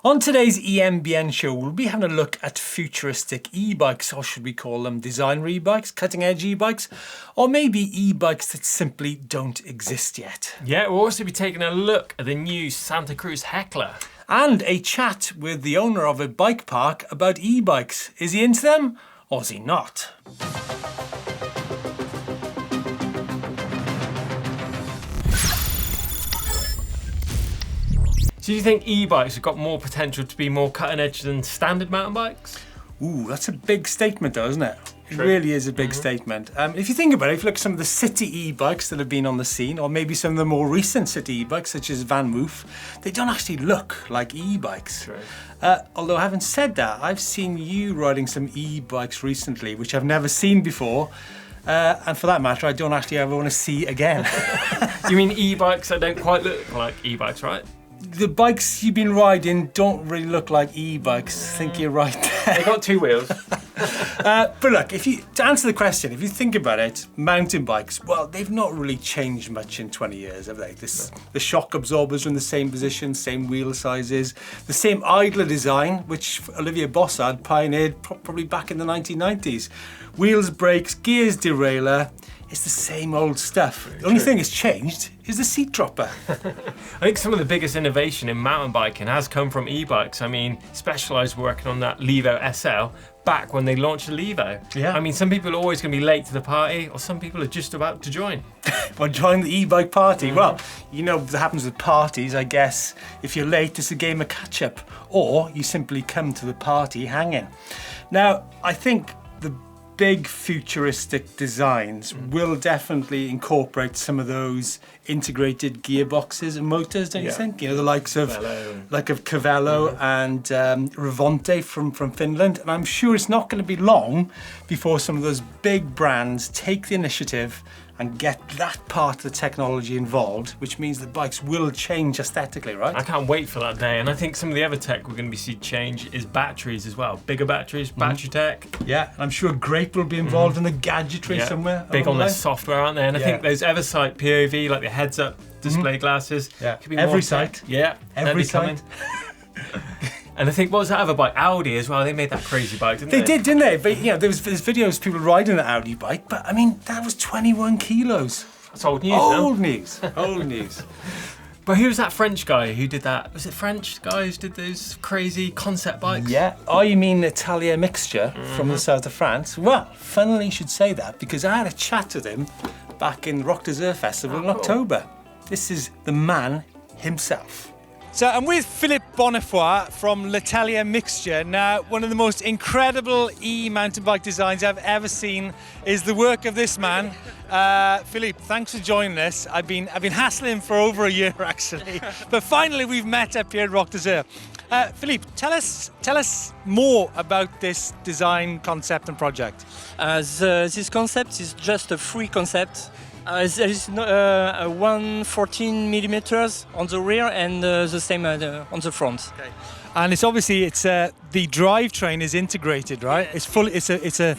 On today's EMBN show, we'll be having a look at futuristic e-bikes, or should we call them designer e-bikes, cutting-edge e-bikes, or maybe e-bikes that simply don't exist yet. Yeah, we'll also be taking a look at the new Santa Cruz Heckler. And a chat with the owner of a bike park about e-bikes. Is he into them, or is he not? So do you think e-bikes have got more potential to be more cutting edge than standard mountain bikes? Ooh, that's a big statement though, isn't it? It True. really is a big statement. If you think about it, if you look at some of the city e-bikes that have been on the scene, or maybe some of the more recent city e-bikes, such as Van Woof, they don't actually look like e-bikes. True. Although having said that, I've seen you riding some e-bikes recently, which I've never seen before. And for that matter, I don't actually ever want to see again. You mean e-bikes that don't quite look like e-bikes, right? The bikes you've been riding don't really look like e-bikes. I think you're right there. They got two wheels. But look, to answer the question, if you think about it, mountain bikes, well, they've not really changed much in 20 years, have they? The shock absorbers are in the same position, same wheel sizes, the same idler design, which Olivier Bossard pioneered probably back in the 1990s. Wheels, brakes, gears, derailleur. It's the same old stuff. The only thing that's changed is the seat dropper. I think some of the biggest innovation in mountain biking has come from e-bikes. I mean, Specialized were working on that Levo SL back when they launched the Levo. Yeah. I mean, some people are always going to be late to the party, or some people are just about to join. Well, join the e-bike party. Well, you know what happens with parties, I guess. If you're late, it's a game of catch-up. Or you simply come to the party hanging. Now, I think the big futuristic designs will definitely incorporate some of those integrated gearboxes and motors, don't you think? You know, the likes of Cavello and Revonte from Finland. And I'm sure it's not going to be long before some of those big brands take the initiative and get that part of the technology involved, which means the bikes will change aesthetically, right? I can't wait for that day. And I think some of the other tech we're going to be seeing change is batteries as well. Bigger batteries, battery tech. Yeah, and I'm sure Grape will be involved in the gadgetry somewhere. Big on their their software, aren't they? And I think those Eversight POV, like the heads-up display glasses. Yeah, could be every more site. tech. Yeah, every coming. site. And I think, what was that other bike? Audi as well. They made that crazy bike, didn't they? They did, didn't they? But you know, there's videos of people riding an Audi bike, but I mean, that was 21 kilos. That's old news now. Old news. Old news. But who was that French guy who did that? Was it French guys who did those crazy concept bikes? Yeah. Oh, you mean LItalia Mixture from the south of France? Well, funnily you should say that, because I had a chat with him back in Rock Desert Festival in October. This is the man himself. So I'm with Philippe Bonnefoy from LItalia Mixture. Now, one of the most incredible e-mountain bike designs I've ever seen is the work of this man. Philippe, thanks for joining us. I've been hassling him for over a year actually, but finally we've met up here at Rock Desert. Philippe, tell us more about this design concept and project. This concept is just a free concept. There is 114 millimeters on the rear and the same on the front. Okay. And it's obviously the drivetrain is integrated, right? It's a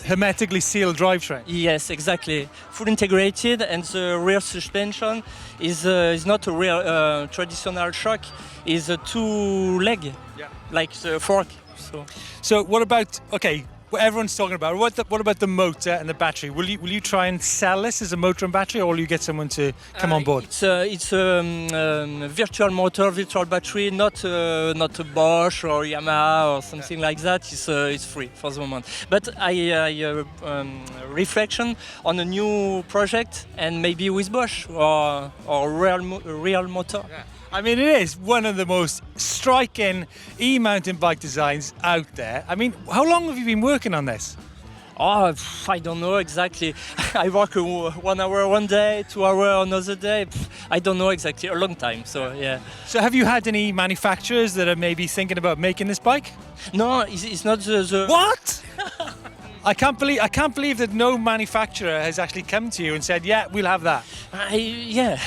hermetically sealed drivetrain. Yes, exactly. Full integrated, and the rear suspension is not a real traditional shock. Is a two-leg, like the fork. So what about what everyone's talking about? What about the motor and the battery? Will you try and sell this as a motor and battery, or will you get someone to come on board? It's a virtual motor, virtual battery, not a Bosch or Yamaha or something like that. It's free for the moment. But I reflection on a new project, and maybe with Bosch or real motor. Yeah. I mean, it is one of the most striking e-mountain bike designs out there. I mean, how long have you been working on this? Oh, I don't know exactly. I work 1 hour one day, 2 hours another day. I don't know exactly, a long time, so yeah. So have you had any manufacturers that are maybe thinking about making this bike? No, it's not the... What? I can't believe that no manufacturer has actually come to you and said, yeah, we'll have that. Yeah,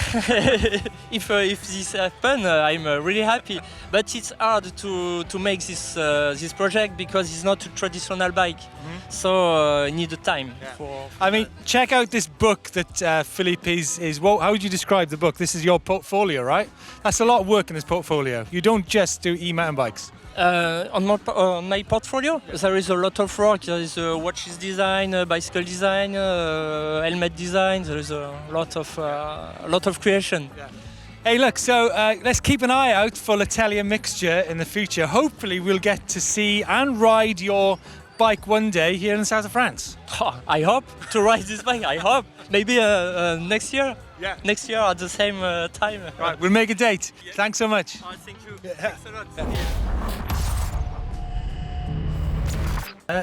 if this happen, I'm really happy. But it's hard to make this project because it's not a traditional bike, so I need the time. For I mean, check out this book that Philippe is. Well, how would you describe the book? This is your portfolio, right? That's a lot of work in this portfolio. You don't just do e-mountain bikes. On my portfolio, there is a lot of work. There is watches design, bicycle design, helmet design. There is a lot of creation. Yeah. Hey, look, so let's keep an eye out for LItalia Mixture in the future. Hopefully we'll get to see and ride your bike one day here in the south of France. Oh, I hope to ride this bike. I hope. Maybe next year. Yeah. Next year at the same time. Right, we'll make a date. Yeah. Thanks so much. Oh, thank you. Thanks a lot.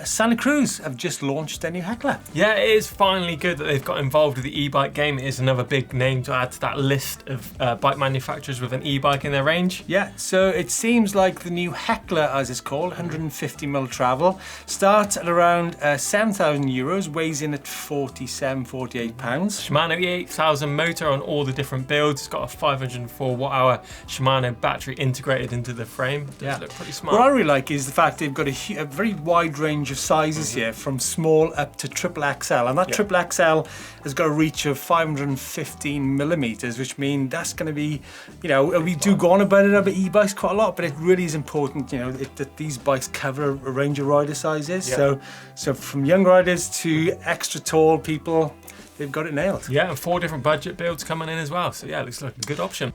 Santa Cruz have just launched their new Heckler. Yeah, it is finally good that they've got involved with the e-bike game. It is another big name to add to that list of bike manufacturers with an e-bike in their range. Yeah, so it seems like the new Heckler, as it's called, 150mm travel, starts at around 7,000 euros, weighs in at 47, 48 pounds. Shimano E8000 motor on all the different builds. It's got a 504 watt-hour Shimano battery integrated into the frame. Does look pretty smart. What I really like is the fact they've got a very wide range of sizes here, from small up to triple XL, and that triple XL has got a reach of 515mm, which means that's going to be, you know, we do go on about it about e-bikes quite a lot, but it really is important, you know, that these bikes cover a range of rider sizes. So from young riders to extra tall people, they've got it nailed. Yeah, and 4 different budget builds coming in as well. So yeah, it looks like a good option.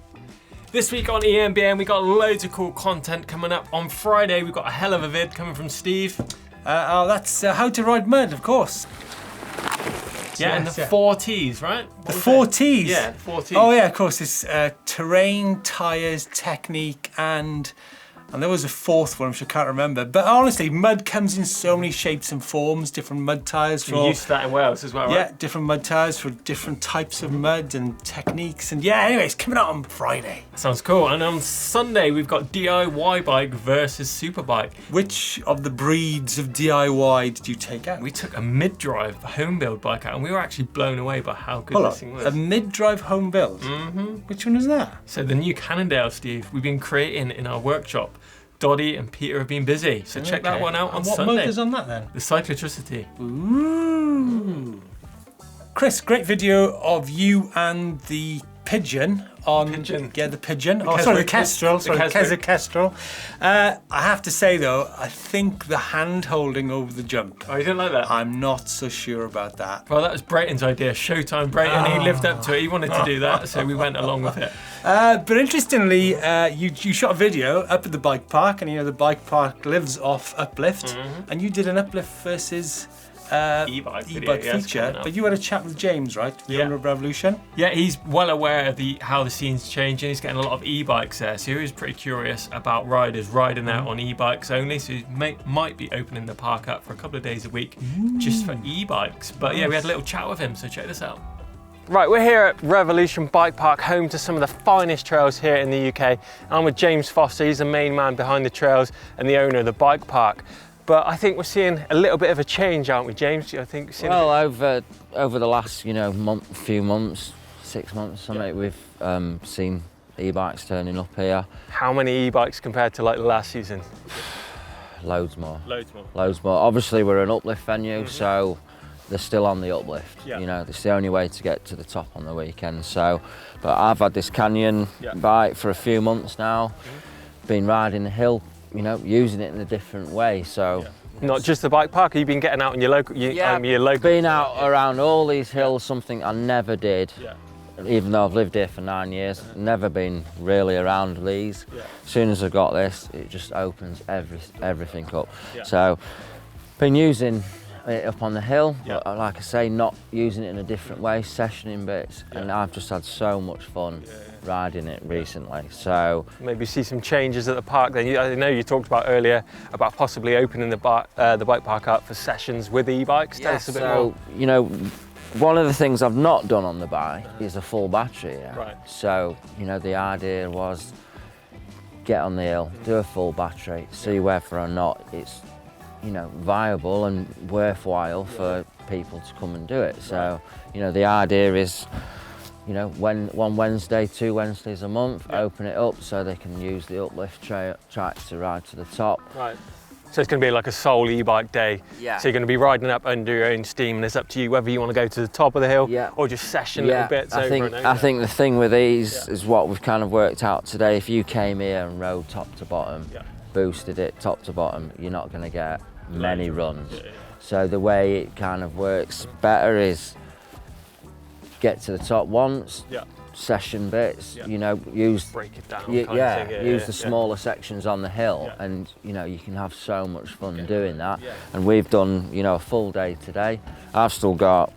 This week on EMBN, we got loads of cool content coming up. On Friday, we've got a hell of a vid coming from Steve. That's how to ride mud, of course. Yeah, and the 4 Ts, right? The 4 Ts? Yeah, 4 Ts. Oh yeah, of course. It's terrain, tyres, technique, and there was a 4th one, which I can't remember. But honestly, mud comes in so many shapes and forms, different mud tyres. You're used to that in Wales as well, right? Yeah, different mud tyres for different types of mud and techniques. And yeah, anyway, it's coming out on Friday. Sounds cool. And on Sunday, we've got DIY bike versus superbike. Which of the breeds of DIY did you take out? We took a mid-drive home build bike out, and we were actually blown away by how good this thing was. A mid-drive home build? Which one was that? So the new Cannondale, Steve, we've been creating in our workshop. Doddy and Peter have been busy, so check that one out on Sunday. What motor's on that then? The Cyclotricity. Ooh. Chris, great video of you and the pigeon on... Pigeon. Yeah, the pigeon. The Kestrel. The Kestrel. I have to say though, I think the hand holding over the jump. Oh, you didn't like that? I'm not so sure about that. Well, that was Brayton's idea. Showtime Brayton. He lived up to it. He wanted to do that, so we went along with it. But interestingly, you shot a video up at the bike park, and you know the bike park lives off uplift, and you did an uplift versus e-bike feature. But you had a chat with James, right? The owner of Revolution. Yeah, he's well aware of how the scene's changing. He's getting a lot of e-bikes there, so he was pretty curious about riders riding out on e-bikes only. So he might be opening the park up for a couple of days a week just for e-bikes. But yeah, we had a little chat with him, so check this out. Right, we're here at Revolution Bike Park, home to some of the finest trails here in the UK. I'm with James Foster. He's the main man behind the trails and the owner of the bike park. But I think we're seeing a little bit of a change, aren't we, James? I think. Well, over the last few months, 6 months, we've seen e-bikes turning up here. How many e-bikes compared to like last season? Loads more. Loads more. Loads more. Obviously, we're an uplift venue, so they're still on the uplift. You know, it's the only way to get to the top on the weekend. So, but I've had this Canyon bike for a few months now. Been riding the hill, you know, using it in a different way. So, not just the bike park. You've been getting out in your local. Your local. Been out around all these hills. Something I never did. Even though I've lived here for 9 years, never been really around these. As soon as I got this, it just opens everything up. So, been using it up on the hill, but like I say, not using it in a different way, sessioning bits, and I've just had so much fun riding it recently. So maybe see some changes at the park then. I know you talked about earlier about possibly opening the bike park up for sessions with e-bikes. Tell us a bit more. You know, one of the things I've not done on the bike is a full battery. So, you know, the idea was get on the hill, do a full battery, see whether or not it's viable and worthwhile for people to come and do it. So, the idea is, when one Wednesday, 2 Wednesdays a month, open it up so they can use the uplift track to ride to the top. Right. So it's going to be like a sole e-bike day. Yeah. So you're going to be riding up under your own steam, and it's up to you whether you want to go to the top of the hill or just session little bits over and over. I think the thing with these is what we've kind of worked out today. If you came here and rode top to bottom, boosted it top to bottom, you're not going to get many runs. So the way it kind of works better is get to the top once, session bits, use break it down. Use the smaller sections on the hill, and you can have so much fun doing that. And we've done a full day today. I've still got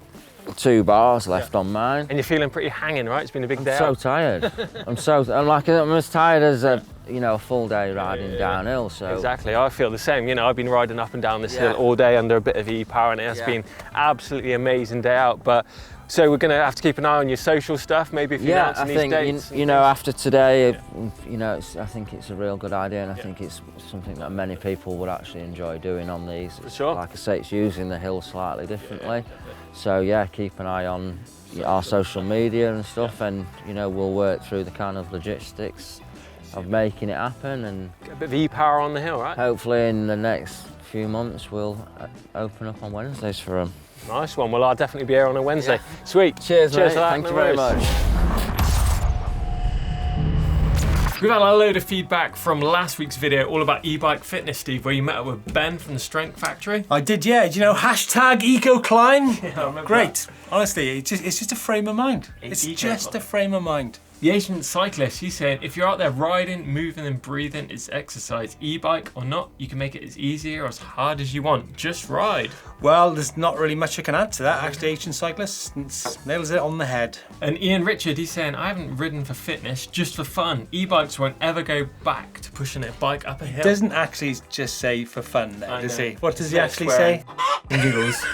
2 bars left on mine. And you're feeling pretty hanging, right? It's been a big day. I'm so tired. I'm as tired as a full day riding downhill. So exactly, I feel the same. I've been riding up and down this hill all day under a bit of e-power, and it has been absolutely amazing day out. But so we're going to have to keep an eye on your social stuff, maybe if you're announcing these dates. After today, I think it's a real good idea, and I think it's something that many people would actually enjoy doing on these. For sure. Like I say, it's using the hill slightly differently. So keep an eye on our social media and stuff, and we'll work through the kind of logistics of making it happen, and get a bit of e-power on the hill, right? Hopefully in the next few months we'll open up on Wednesdays for them. Nice one. Well, I'll definitely be here on a Wednesday. Sweet. Cheers, mate. For that. Thank you very much. We've had a load of feedback from last week's video all about e-bike fitness, Steve, where you met up with Ben from the Strength Factory. I did, yeah. Do you know hashtag EcoClimb? Yeah, I remember Great. that. Honestly, it's just a frame of mind. It's just a frame of mind. The Asian cyclist, he's saying, if you're out there riding, moving and breathing, it's exercise. E-bike or not, you can make it as easy or as hard as you want. Just ride. Well, there's not really much I can add to that. Actually, Asian cyclist nails it on the head. And Ian Richard, he's saying, I haven't ridden for fitness, just for fun. E-bikes won't ever go back to pushing a bike up a hill. Doesn't actually just say for fun there, does he? What does he actually say? Giggles.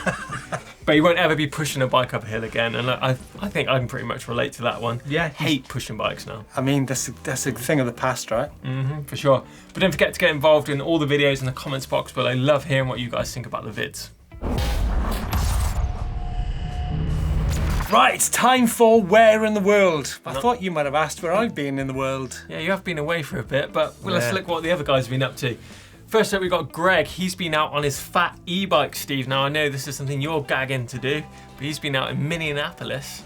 But he won't ever be pushing a bike up a hill again, and I think I can pretty much relate to that one. Yeah. Hate pushing bikes now. I mean, that's a thing of the past, right? For sure. But don't forget to get involved in all the videos in the comments box below. I love hearing what you guys think about the vids. Right, it's time for Where in the World. I thought you might have asked where I've been in the world. Yeah, you have been away for a bit, but let's look what the other guys have been up to. First up, we've got Greg. He's been out on his fat e-bike, Steve. Now, I know this is something you're gagging to do, but he's been out in Minneapolis.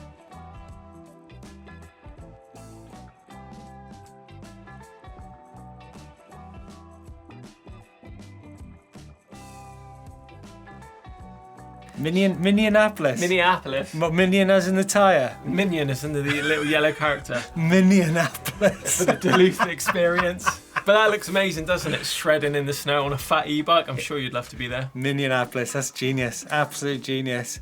Minneapolis. Minneapolis. What, Minion as in the tyre? Minion is under the little yellow character. Minneapolis. For the Duluth experience. But that looks amazing, doesn't it? Shredding in the snow on a fat e-bike. I'm sure you'd love to be there. Minneapolis, that's genius. Absolute genius.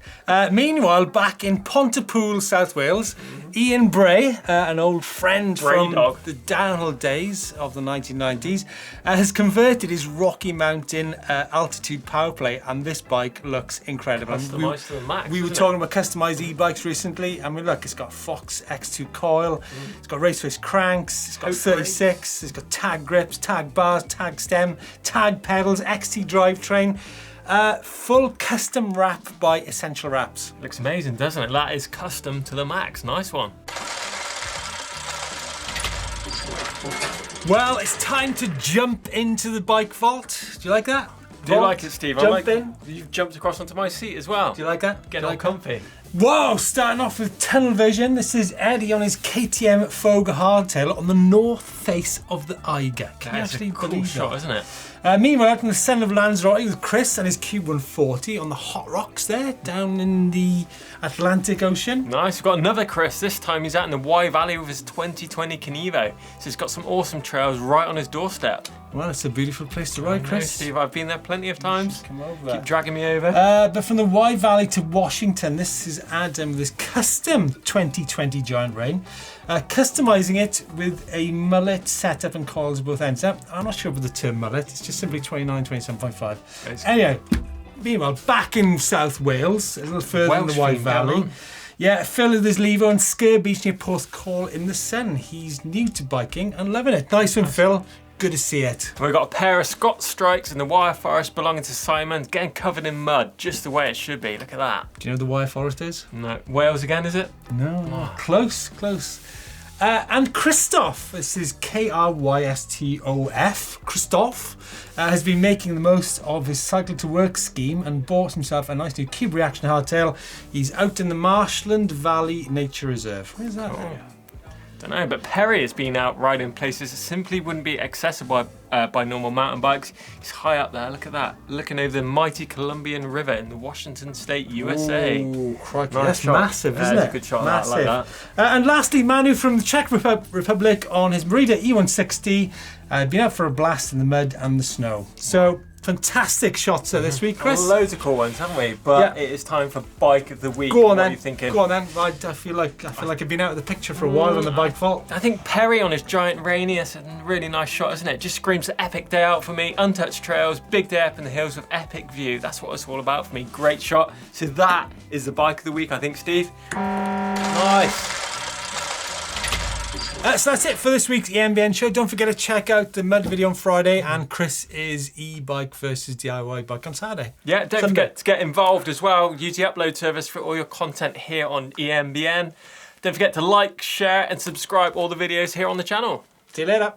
Meanwhile, back in Pontypool, South Wales, Ian Bray, an old friend from the downhill days of the 1990s, has converted his Rocky Mountain altitude power play, and this bike looks incredible. Customised to the max. We were talking about customised e-bikes recently, and look, it's got Fox X2 coil, it's got race cranks, it's got 36, it's got tag grips, tag bars, tag stem, tag pedals, XT drivetrain. Full custom wrap by Essential Wraps. Looks amazing, doesn't it? That is custom to the max. Nice one. Well, it's time to jump into the bike vault. Do you like that? Do you like it, Steve? Jump in. You've jumped across onto my seat as well. Do you like that? Getting all comfy. Whoa, starting off with tunnel vision. This is Eddie on his KTM Foga hardtail on the north face of the Eiger. Can you actually a cool believe shot, that? isn't it? Meanwhile, out in the Son of Lanzarote with Chris and his Cube 140 on the hot rocks there, down in the Atlantic Ocean. Nice, we've got another Chris. This time he's out in the Wye Valley with his 2020 Canevo. So he's got some awesome trails right on his doorstep. Well, it's a beautiful place to ride, Chris. Steve, I've been there plenty of times. Come over there. Keep dragging me over. But from the Wye Valley to Washington, this is Adam with his custom 2020 Giant Rain. Customising it with a mullet setup and coils at both ends. I'm not sure about the term mullet, it's just simply 29, 27.5. Anyway, meanwhile, back in South Wales, a little further in the Wye Valley. Yeah, Phil with his Levo and Sker Beach near Porthcawl in the sun. He's new to biking and loving it. Nice one, Phil. Good to see it. We've got a pair of Scott Strikes in the Wire Forest belonging to Simon, getting covered in mud, just the way it should be. Look at that. Do you know the Wire Forest is? No. Wales again, is it? No. Close, close. And Christoph, this is Krystof, Christoph, has been making the most of his cycle to work scheme and bought himself a nice new cube reaction hardtail. He's out in the Marshland Valley Nature Reserve. Where's that? Don't know, but Perry has been out riding places that simply wouldn't be accessible by normal mountain bikes. He's high up there, look at that, looking over the mighty Columbian River in the Washington State, USA. Ooh, crikey, Nice that's shot. massive, isn't That's it? a good shot, Massive. I like And lastly, Manu from the Czech Republic on his Merida E160, been out for a blast in the mud and the snow. So, fantastic shots this week, Chris. Loads of cool ones, haven't we? But Yeah. it is time for Bike of the Week. Go on What then. are you thinking? Go on then. I feel like I've been out of the picture for a while on the bike vault. I think Perry on his Giant Rainy, that's a really nice shot, isn't it? Just screams an epic day out for me. Untouched trails, big day up in the hills with epic view. That's what it's all about for me. Great shot. So that is the Bike of the Week, I think, Steve. Nice. So that's it for this week's EMBN show. Don't forget to check out the mud video on Friday and Chris's e-bike versus DIY bike on Saturday. Yeah, don't Sunday. forget to get involved as well. Use the upload service for all your content here on EMBN. Don't forget to like, share and subscribe all the videos here on the channel. See you later.